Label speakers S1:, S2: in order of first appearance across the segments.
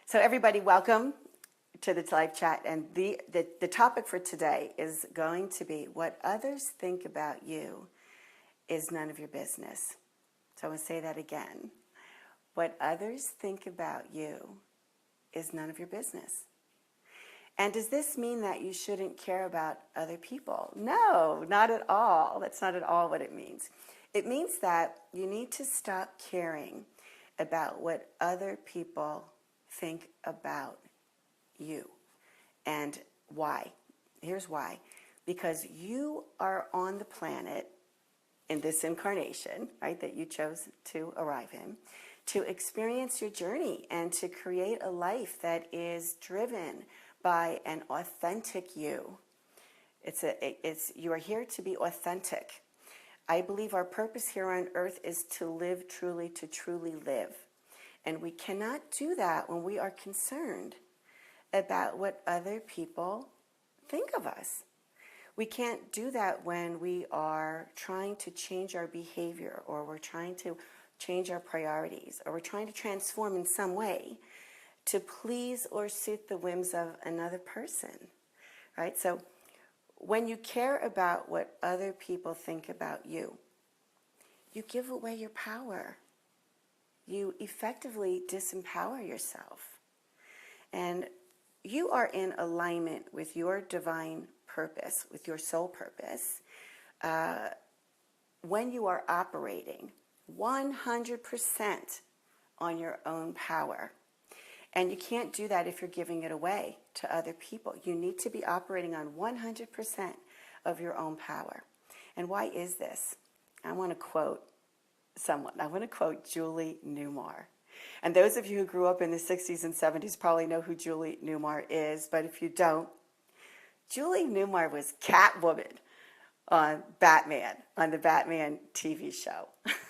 S1: So everybody, welcome to the live chat. And the topic for today is going to be what others think about you is none of your business. So I'm going to say that again. What others think about you is none of your business. And does this mean that you shouldn't care about other people? No, not at all. That's not at all what it means. It means that you need to stop caring about what other people think about you. And why? Here's why. Because you are on the planet in this incarnation, right, that you chose to arrive in, to experience your journey and to create a life that is driven by an authentic you. You are here to be authentic. I believe our purpose here on earth is to live truly, to truly live. And we cannot do that when we are concerned about what other people think of us. We can't do that when we are trying to change our behavior, or we're trying to change our priorities, or we're trying to transform in some way to please or suit the whims of another person, right? So when you care about what other people think about you, you give away your power. You effectively disempower yourself. And you are in alignment with your divine purpose, with your soul purpose, when you are operating 100% on your own power. And you can't do that if you're giving it away to other people. You need to be operating on 100% of your own power. And why is this? I want to quote someone. I want to quote Julie Newmar. And those of you who grew up in the 60s and 70s probably know who Julie Newmar is. But if you don't, Julie Newmar was Catwoman on Batman, on the Batman TV show.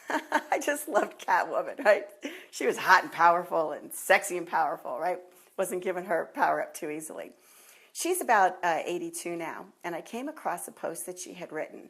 S1: I just loved Catwoman, right? She was hot and powerful and sexy and powerful, right? Wasn't giving her power up too easily. She's about 82 now, and I came across a post that she had written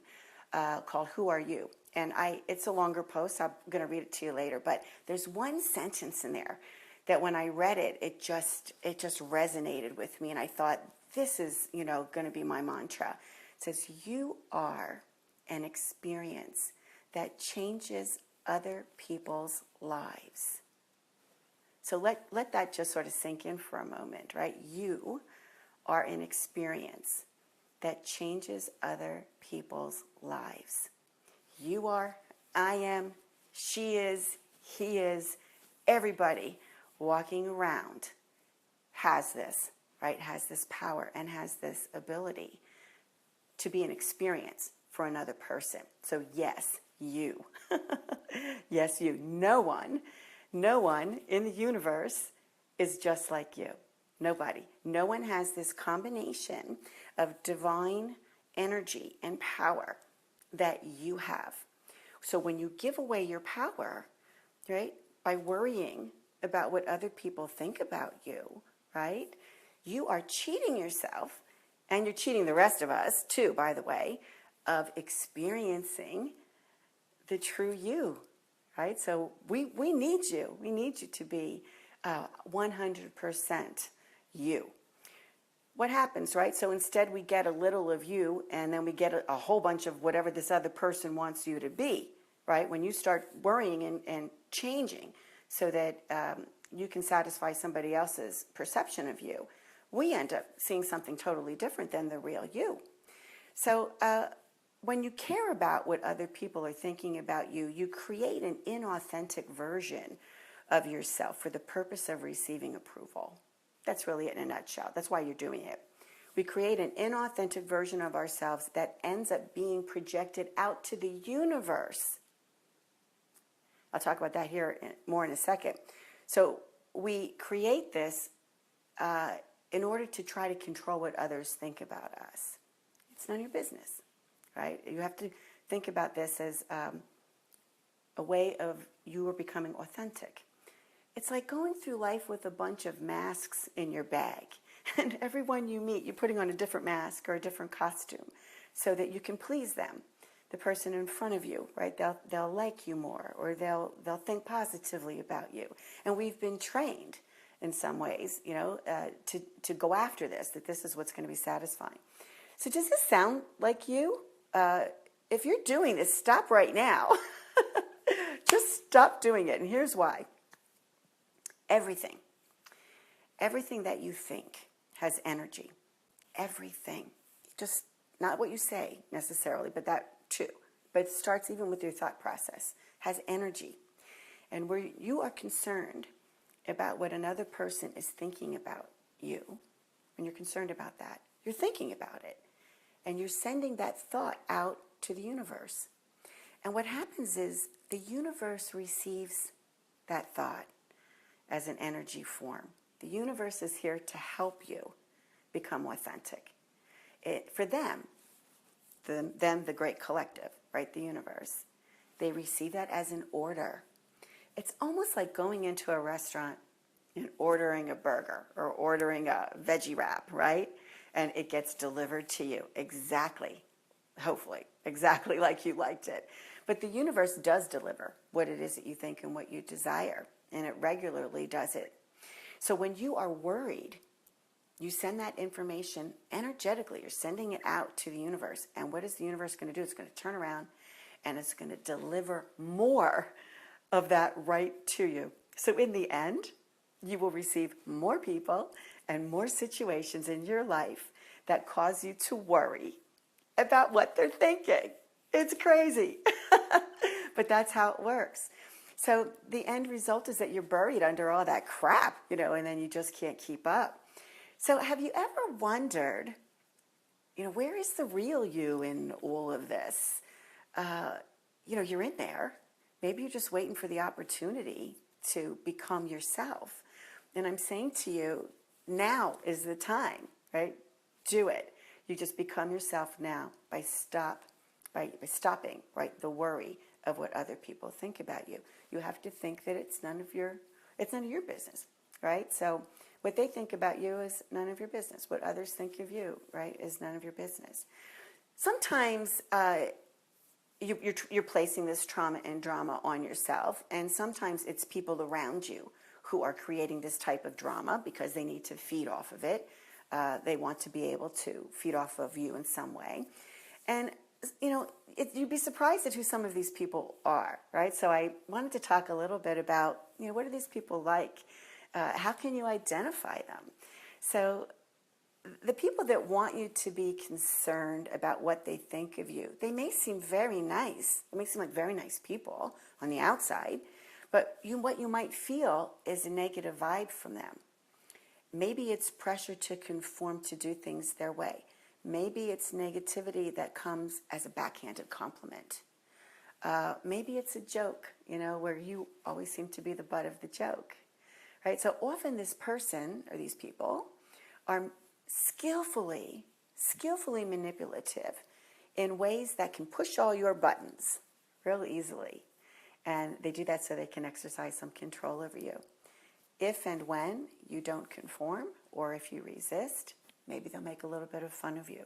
S1: called Who Are You? And it's a longer post. I'm going to read it to you later, but there's one sentence in there that when I read it, it just resonated with me, and I thought, this is, going to be my mantra. It says, you are an experience that changes other people's lives. So let that just sort of sink in for a moment, right? You are an experience that changes other people's lives. You are, I am, she is, he is, everybody walking around has this, right? Has this power and has this ability to be an experience for another person. So yes, you. Yes, you. No one in the universe is just like you. Nobody. No one has this combination of divine energy and power that you have. So when you give away your power, right, by worrying about what other people think about you, right, you are cheating yourself, and you're cheating the rest of us too, by the way, of experiencing the true you, right? So we need you. We need you to be 100% you. What happens, right? So instead we get a little of you, and then we get a whole bunch of whatever this other person wants you to be, right? When you start worrying and changing so that you can satisfy somebody else's perception of you, we end up seeing something totally different than the real you. So when you care about what other people are thinking about you, you create an inauthentic version of yourself for the purpose of receiving approval. That's really it in a nutshell. That's why you're doing it. We create an inauthentic version of ourselves that ends up being projected out to the universe. I'll talk about that here more in a second. So we create this in order to try to control what others think about us. It's none of your business, right? You have to think about this as a way of you are becoming authentic. It's like going through life with a bunch of masks in your bag. And everyone you meet, you're putting on a different mask or a different costume so that you can please them. The person in front of you, right? They'll like you more, or they'll think positively about you. And we've been trained in some ways, to go after this, that this is what's going to be satisfying. So does this sound like you? If you're doing this, stop right now. Just stop doing it. And here's why. Everything that you think has energy. Everything. Just not what you say necessarily, but that too. But it starts even with your thought process. Has energy. And where you are concerned about what another person is thinking about you, when you're concerned about that, you're thinking about it. And you're sending that thought out to the universe. And what happens is the universe receives that thought as an energy form. The universe is here to help you become authentic. For them, the great collective, right, the universe, they receive that as an order. It's almost like going into a restaurant and ordering a burger or ordering a veggie wrap, right? And it gets delivered to you exactly, hopefully, exactly like you liked it. But the universe does deliver what it is that you think and what you desire, and it regularly does it. So when you are worried, you send that information energetically. You're sending it out to the universe. And what is the universe going to do? It's going to turn around and it's going to deliver more of that right to you. So in the end, you will receive more people and more situations in your life that cause you to worry about what they're thinking. It's crazy. But that's how it works. So the end result is that you're buried under all that crap, and then you just can't keep up. So have you ever wondered, where is the real you in all of this? You're in there. Maybe you're just waiting for the opportunity to become yourself. And I'm saying to you, now is the time, right? Do it. You just become yourself now by stopping, right, the worry of what other people think about you. You have to think that it's none of your business, right? So what they think about you is none of your business. What others think of you, right, is none of your business. Sometimes you're placing this trauma and drama on yourself, and sometimes it's people around you who are creating this type of drama because they need to feed off of it. They want to be able to feed off of you in some way. And, you'd be surprised at who some of these people are, right? So I wanted to talk a little bit about, what are these people like? How can you identify them? So the people that want you to be concerned about what they think of you, they may seem very nice. They may seem like very nice people on the outside, but what you might feel is a negative vibe from them. Maybe it's pressure to conform to do things their way. Maybe it's negativity that comes as a backhanded compliment. Maybe it's a joke, where you always seem to be the butt of the joke, right? So often this person or these people are skillfully manipulative in ways that can push all your buttons real easily. And they do that so they can exercise some control over you. If and when you don't conform, or if you resist, maybe they'll make a little bit of fun of you,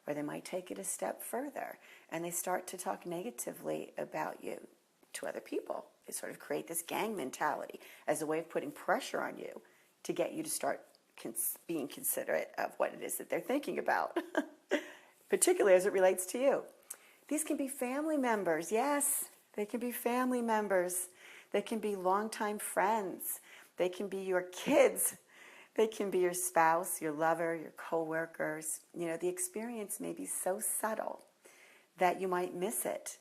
S1: or they might take it a step further and they start to talk negatively about you to other people. They sort of create this gang mentality as a way of putting pressure on you to get you to start being considerate of what it is that they're thinking about, particularly as it relates to you. These can be family members. Yes, they can be family members. They can be longtime friends. They can be your kids. They can be your spouse, your lover, your coworkers. The experience may be so subtle that you might miss it,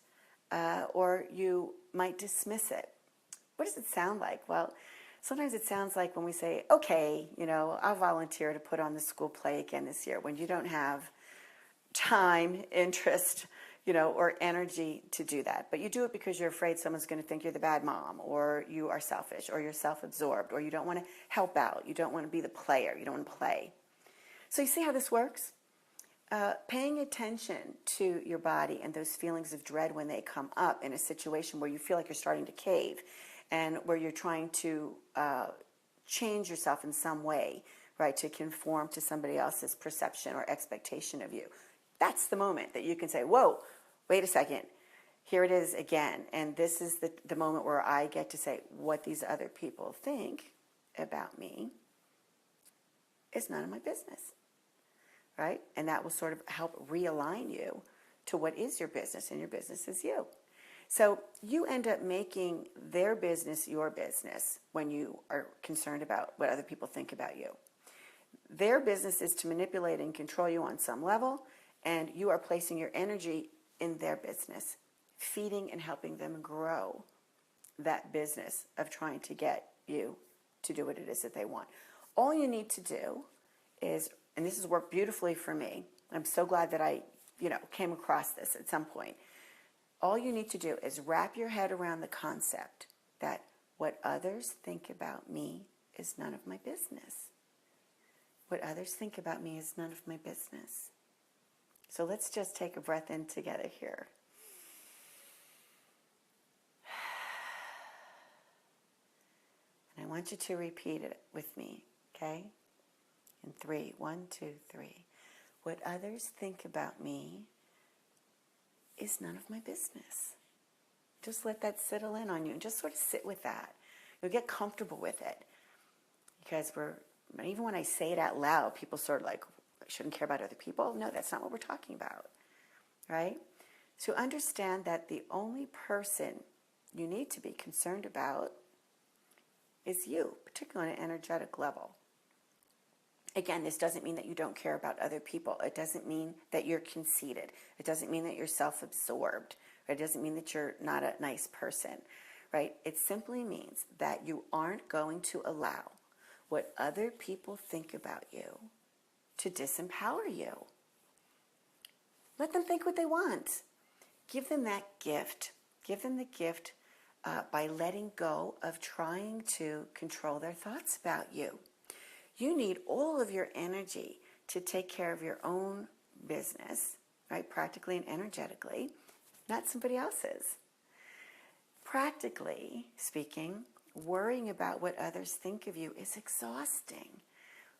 S1: or you might dismiss it. What does it sound like? Well, sometimes it sounds like when we say, okay, I'll volunteer to put on the school play again this year, when you don't have time, interest, or energy to do that. But you do it because you're afraid someone's going to think you're the bad mom, or you are selfish, or you're self-absorbed, or you don't want to help out. You don't want to be the player. You don't want to play. So you see how this works? Paying attention to your body and those feelings of dread when they come up in a situation where you feel like you're starting to cave and where you're trying to change yourself in some way, right, to conform to somebody else's perception or expectation of you. That's the moment that you can say, whoa, wait a second, here it is again. And this is the moment where I get to say what these other people think about me is none of my business, right? And that will sort of help realign you to what is your business, and your business is you. So you end up making their business your business when you are concerned about what other people think about you. Their business is to manipulate and control you on some level, and you are placing your energy in their business, feeding and helping them grow that business of trying to get you to do what it is that they want. All you need to do is, and this has worked beautifully for me, I'm so glad that I, came across this at some point. All you need to do is wrap your head around the concept that what others think about me is none of my business. What others think about me is none of my business. So let's just take a breath in together here. And I want you to repeat it with me, okay? In 3, 1, 2, 3. What others think about me is none of my business. Just let that settle in on you and just sort of sit with that. You'll get comfortable with it. Because even when I say it out loud, people sort of like, I shouldn't care about other people. No, that's not what we're talking about, right? So understand that the only person you need to be concerned about is you, particularly on an energetic level. Again, this doesn't mean that you don't care about other people. It doesn't mean that you're conceited. It doesn't mean that you're self-absorbed. It doesn't mean that you're not a nice person, right? It simply means that you aren't going to allow what other people think about you to disempower you. Let them think what they want. Give them that gift. Give them the gift by letting go of trying to control their thoughts about you. You need all of your energy to take care of your own business, right? Practically and energetically, not somebody else's. Practically speaking, worrying about what others think of you is exhausting.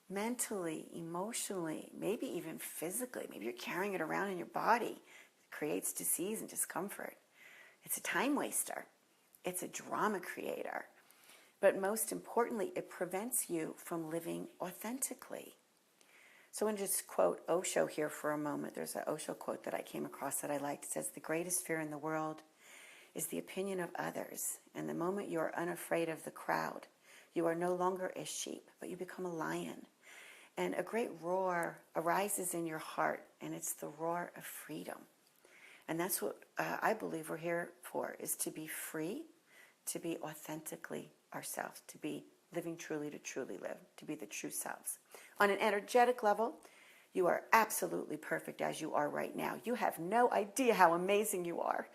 S1: Mentally, emotionally, maybe even physically. Maybe you're carrying it around in your body. It creates disease and discomfort. It's a time waster. It's a drama creator. But most importantly, it prevents you from living authentically. So I'm going to just quote Osho here for a moment. There's an Osho quote that I came across that I liked. It says, "The greatest fear in the world is the opinion of others. And the moment you are unafraid of the crowd, you are no longer a sheep, but you become a lion. And a great roar arises in your heart, and it's the roar of freedom." And that's what I believe we're here for, is to be free, to be authentically ourselves, to be living truly to truly live, to be the true selves. On an energetic level, you are absolutely perfect as you are right now. You have no idea how amazing you are.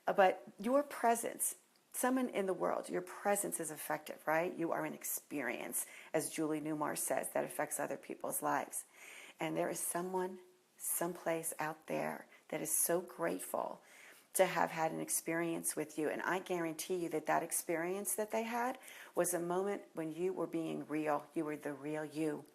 S1: But your presence, someone in the world, your presence is effective, right? You are an experience, as Julie Newmar says, that affects other people's lives. And there is someone, someplace out there that is so grateful to have had an experience with you. And I guarantee you that that experience that they had was a moment when you were being real. You were the real you.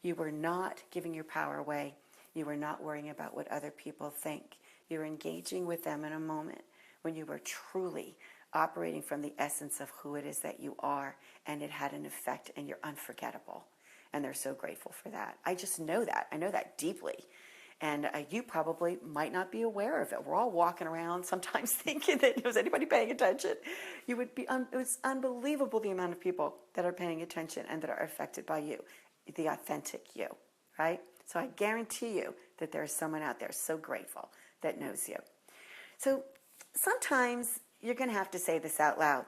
S1: You were not giving your power away. You were not worrying about what other people think. You were engaging with them in a moment when you were truly operating from the essence of who it is that you are, and it had an effect, and you're unforgettable. And they're so grateful for that. I just know that. I know that deeply. And you probably might not be aware of it. We're all walking around sometimes thinking that, was anybody paying attention? You would be. It's unbelievable the amount of people that are paying attention and that are affected by you, the authentic you, right? So I guarantee you that there's someone out there so grateful that knows you. So sometimes you're going to have to say this out loud.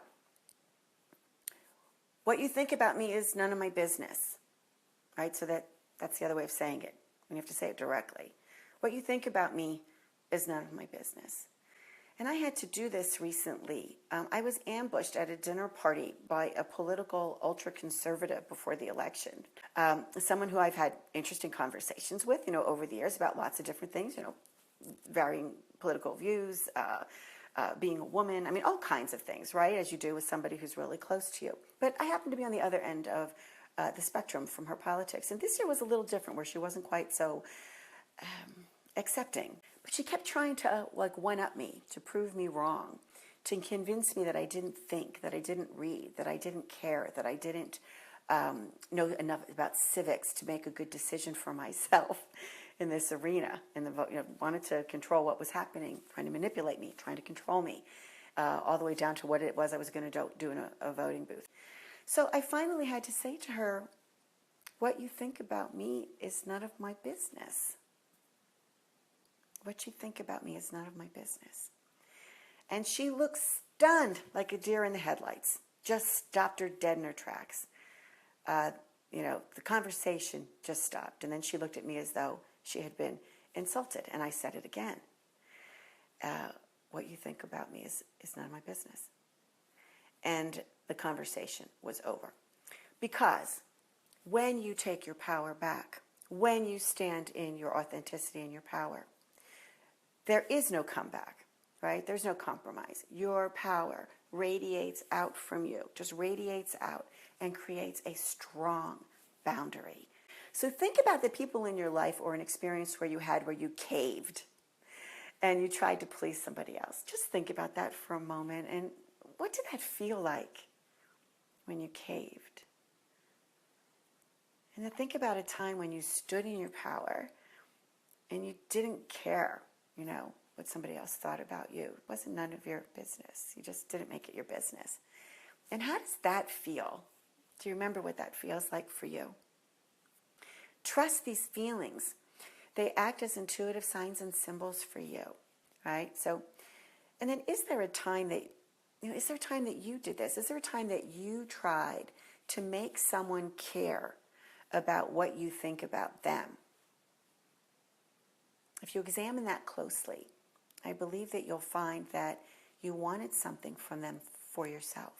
S1: What you think about me is none of my business, right? So that's the other way of saying it. You have to say it directly. What you think about me is none of my business. And I had to do this recently. I was ambushed at a dinner party by a political ultra-conservative before the election. Someone who I've had interesting conversations with, over the years about lots of different things, varying political views, being a woman, all kinds of things, right? As you do with somebody who's really close to you. But I happened to be on the other end of the spectrum from her politics. And this year was a little different, where she wasn't quite so accepting. But she kept trying to one-up me, to prove me wrong, to convince me that I didn't think, that I didn't read, that I didn't care, that I didn't know enough about civics to make a good decision for myself in this arena. And wanted to control what was happening, trying to manipulate me, trying to control me, all the way down to what it was I was going to do in a voting booth. So I finally had to say to her, what you think about me is none of my business. What you think about me is none of my business. And she looked stunned like a deer in the headlights, just stopped her dead in her tracks. The conversation just stopped. And then she looked at me as though she had been insulted. And I said it again. What you think about me is none of my business. And the conversation was over. Because when you take your power back, when you stand in your authenticity and your power, there is no comeback, right? There's no compromise. Your power radiates out from you, just radiates out and creates a strong boundary. So think about the people in your life or an experience where you caved and you tried to please somebody else. Just think about that for a moment. And what did that feel like when you caved? And then think about a time when you stood in your power and you didn't care, what somebody else thought about you. It wasn't none of your business. You just didn't make it your business. And how does that feel? Do you remember what that feels like for you? Trust these feelings. They act as intuitive signs and symbols for you, right? So, and then is there a time that you did this? Is there a time that you tried to make someone care about what you think about them? If you examine that closely, I believe that you'll find that you wanted something from them for yourself.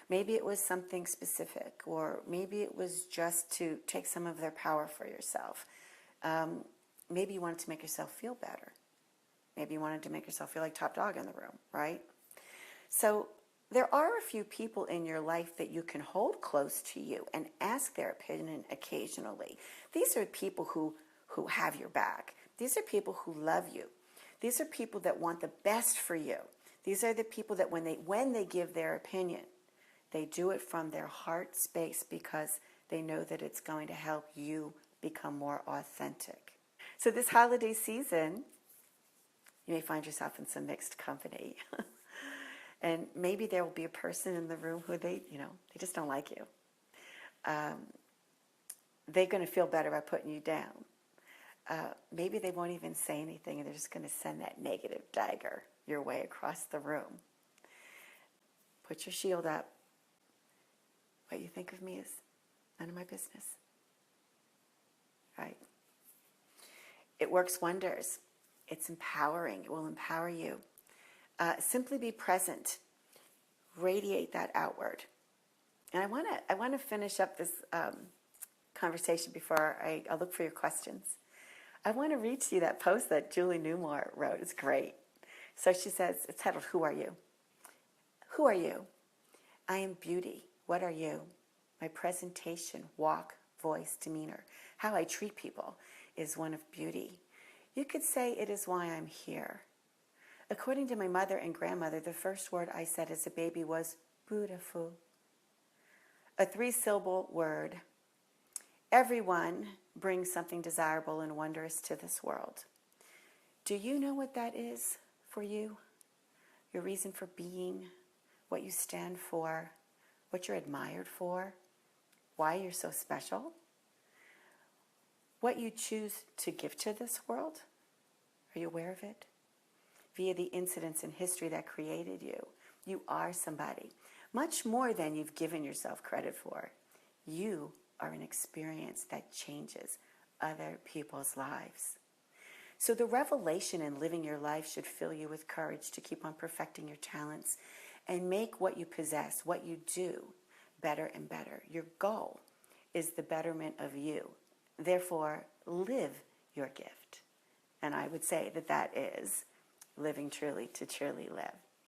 S1: Maybe it was something specific, or maybe it was just to take some of their power for yourself. Maybe you wanted to make yourself feel better. Maybe you wanted to make yourself feel like top dog in the room, right? So there are a few people in your life that you can hold close to you and ask their opinion occasionally. These are people who have your back. These are people who love you. These are people that want the best for you. These are the people that when they give their opinion, they do it from their heart space because they know that it's going to help you become more authentic. So this holiday season, you may find yourself in some mixed company. And maybe there will be a person in the room who they just don't like you. They're going to feel better by putting you down. Maybe they won't even say anything and they're just going to send that negative dagger your way across the room. Put your shield up. What you think of me is none of my business. Right? It works wonders. It's empowering. It will empower you. Simply be present. Radiate that outward. And I want to finish up this conversation before I look for your questions. I want to read to you that post that Julie Newmar wrote. It's great. So she says, it's titled, Who Are You? Who are you? I am beauty. What are you? My presentation, walk, voice, demeanor, how I treat people is one of beauty. You could say it is why I'm here. According to my mother and grandmother, the first word I said as a baby was beautiful. A 3-syllable word. Everyone brings something desirable and wondrous to this world. Do you know what that is for you? Your reason for being, what you stand for, what you're admired for, why you're so special, what you choose to give to this world. Are you aware of it? Via the incidents in history that created you, you are somebody, much more than you've given yourself credit for. You are an experience that changes other people's lives. So the revelation in living your life should fill you with courage to keep on perfecting your talents and make what you possess, what you do, better and better. Your goal is the betterment of you. Therefore, live your gift. And I would say that is living truly to truly live.